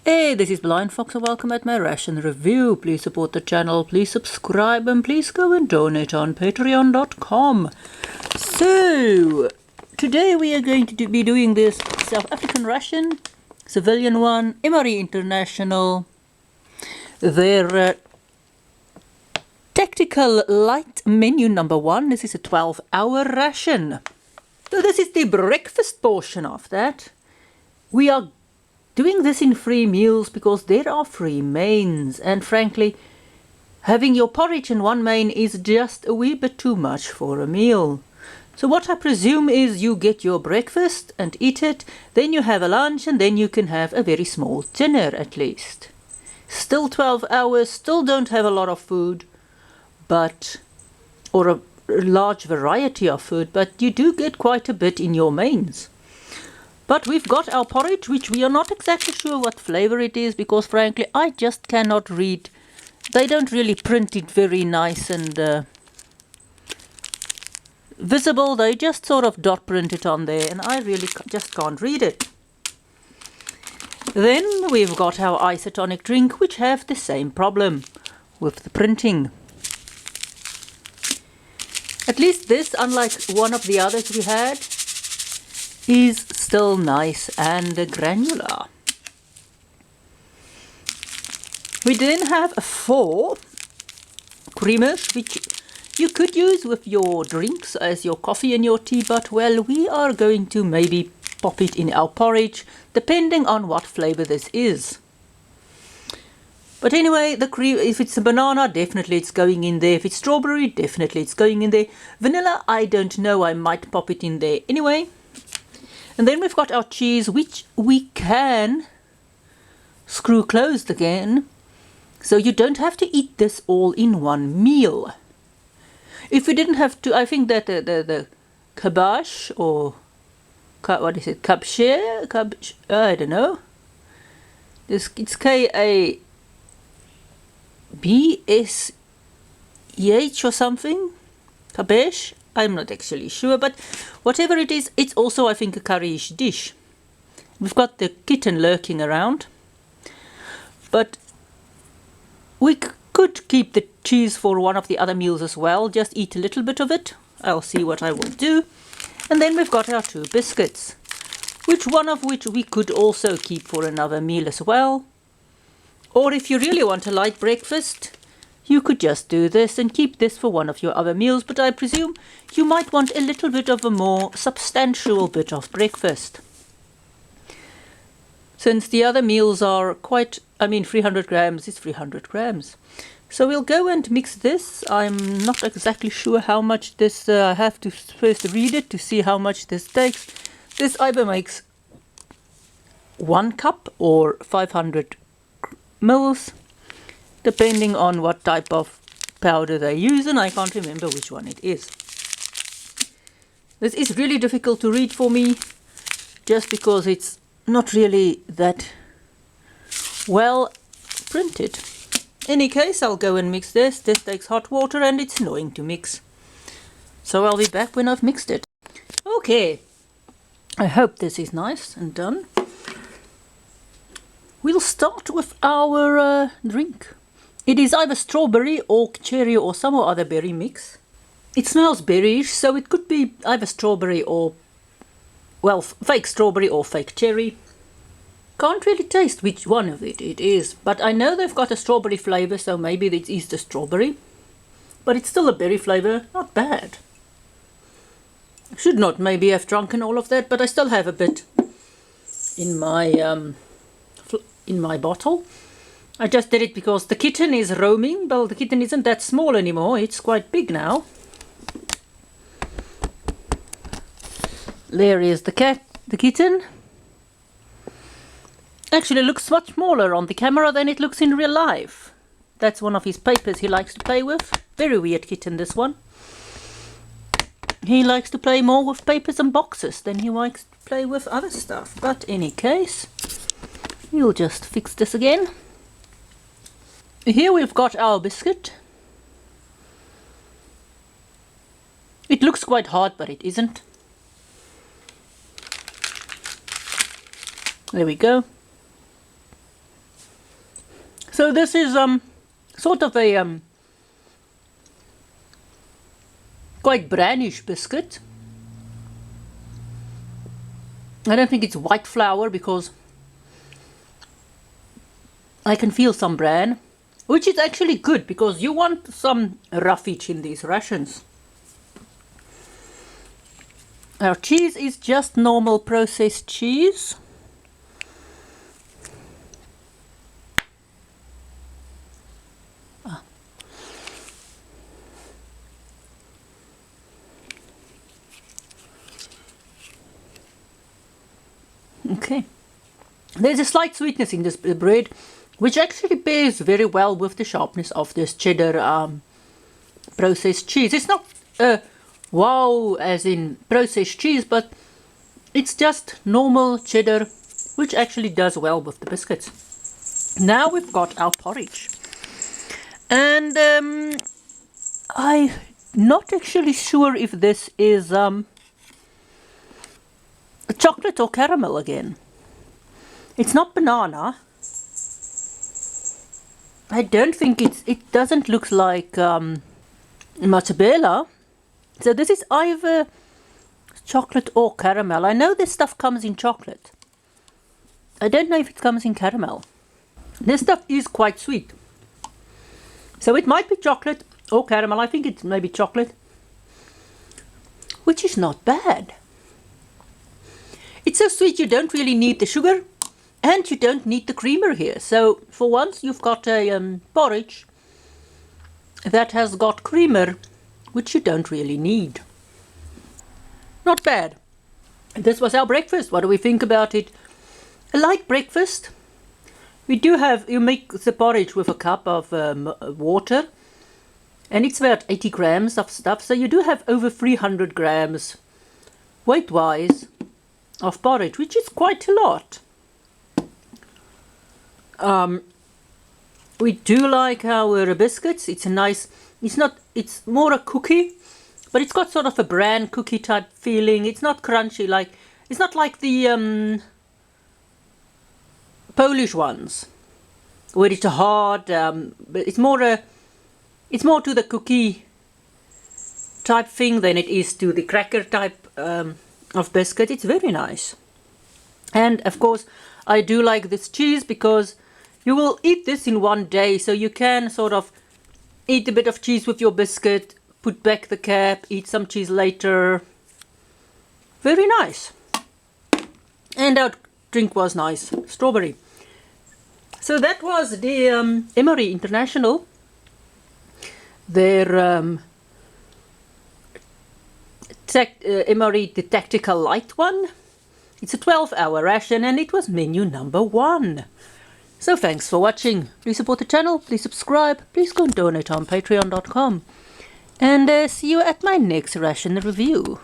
Hey, this is BlindFox and welcome at my ration review. Please support the channel, please subscribe and please go and donate on patreon.com. So, today we are going to be doing this South African ration, civilian one, MRE International, their tactical light menu number 1. This is a 12-hour ration. So this is the breakfast portion of that. We are doing this in free meals because there are free mains, and frankly, having your porridge in one main is just a wee bit too much for a meal. So what I presume is you get your breakfast and eat it, then you have a lunch, and then you can have a very small dinner at least. Still 12 hours, still don't have a lot of food, but or a large variety of food, but you do get quite a bit in your mains. But we've got our porridge, which we are not exactly sure what flavor it is, because frankly I just cannot read. They don't really print it very nice and visible. They just sort of dot print it on there, and I really just can't read it. Then we've got our isotonic drink, which have the same problem with the printing. At least this, unlike one of the others we had, is still nice and granular. We then have 4 creamers, which you could use with your drinks as your coffee and your tea, but well, we are going to maybe pop it in our porridge, depending on what flavor this is. But anyway, the cream, if it's a banana, definitely it's going in there. If it's strawberry, definitely it's going in there. Vanilla, I don't know, I might pop it in there anyway. And then we've got our cheese, which we can screw closed again. So you don't have to eat this all in one meal. If we didn't have to, I think that the kibosh, or what is it, kabshare, I don't know. It's K-A-B-S-E-H or something. Kabesh. I'm not actually sure, but whatever it is, it's also, I think, a curry-ish dish. We've got the kitten lurking around, but we could keep the cheese for one of the other meals as well. Just eat a little bit of it. I'll see what I will do. And then we've got our 2 biscuits, one of which we could also keep for another meal as well. Or if you really want a light breakfast, you could just do this and keep this for one of your other meals, but I presume you might want a little bit of a more substantial bit of breakfast. Since the other meals are quite, 300 grams is 300 grams. So we'll go and mix this. I'm not exactly sure how much this, I have to first read it to see how much this takes. This either makes 1 cup or 500 mils. Depending on what type of powder they use, and I can't remember which one it is. This is really difficult to read for me, just because it's not really that well printed. In any case, I'll go and mix this. This takes hot water and it's annoying to mix. So I'll be back when I've mixed it. Okay, I hope this is nice and done. We'll start with our drink. It is either strawberry or cherry or some other berry mix. It smells berryish, so it could be either strawberry or, well, fake strawberry or fake cherry. Can't really taste which one of it is, but I know they've got a strawberry flavour, so maybe it is the strawberry. But it's still a berry flavour, not bad. I should not maybe have drunken all of that, but I still have a bit in my bottle. I just did it because the kitten is roaming. Well, the kitten isn't that small anymore. It's quite big now. There is the kitten. Actually looks much smaller on the camera than it looks in real life. That's one of his papers he likes to play with. Very weird kitten, this one. He likes to play more with papers and boxes than he likes to play with other stuff. But in any case, we'll just fix this again. Here we've got our biscuit. It looks quite hard, but it isn't. There we go. So this is sort of a quite brownish biscuit. I don't think it's white flour because I can feel some bran, which is actually good because you want some roughage in these rations. Our cheese is just normal processed cheese. Okay, there's a slight sweetness in this bread, which actually pairs very well with the sharpness of this cheddar processed cheese. It's not wow as in processed cheese, but it's just normal cheddar, which actually does well with the biscuits. Now we've got our porridge, and I'm not actually sure if this is chocolate or caramel again. It's not banana. I don't think it doesn't look like mozzarella. So this is either chocolate or caramel. I know this stuff comes in chocolate. I don't know if it comes in caramel. This stuff is quite sweet. So it might be chocolate or caramel. I think it's maybe chocolate, which is not bad. It's so sweet you don't really need the sugar and you don't need the creamer here. So for once you've got a porridge that has got creamer, which you don't really need. Not bad. This was our breakfast. What do we think about it? A light breakfast. We do have, you make the porridge with a cup of water, and it's about 80 grams of stuff. So you do have over 300 grams weight-wise of porridge, which is quite a lot. We do like our biscuits. It's a nice, it's more a cookie, but it's got sort of a bran cookie type feeling. It's not crunchy, it's not like the Polish ones where it's hard, but it's more to the cookie type thing than it is to the cracker type of biscuit. It's very nice. And of course I do like this cheese because you will eat this in one day, so you can sort of eat a bit of cheese with your biscuit, put back the cap, eat some cheese later. Very nice. And our drink was nice, strawberry. So that was the MRE International, their MRE, the tactical light one. It's a 12-hour ration and it was menu number 1. So thanks for watching. Please support the channel, please subscribe, please go and donate on patreon.com. And see you at my next ration review.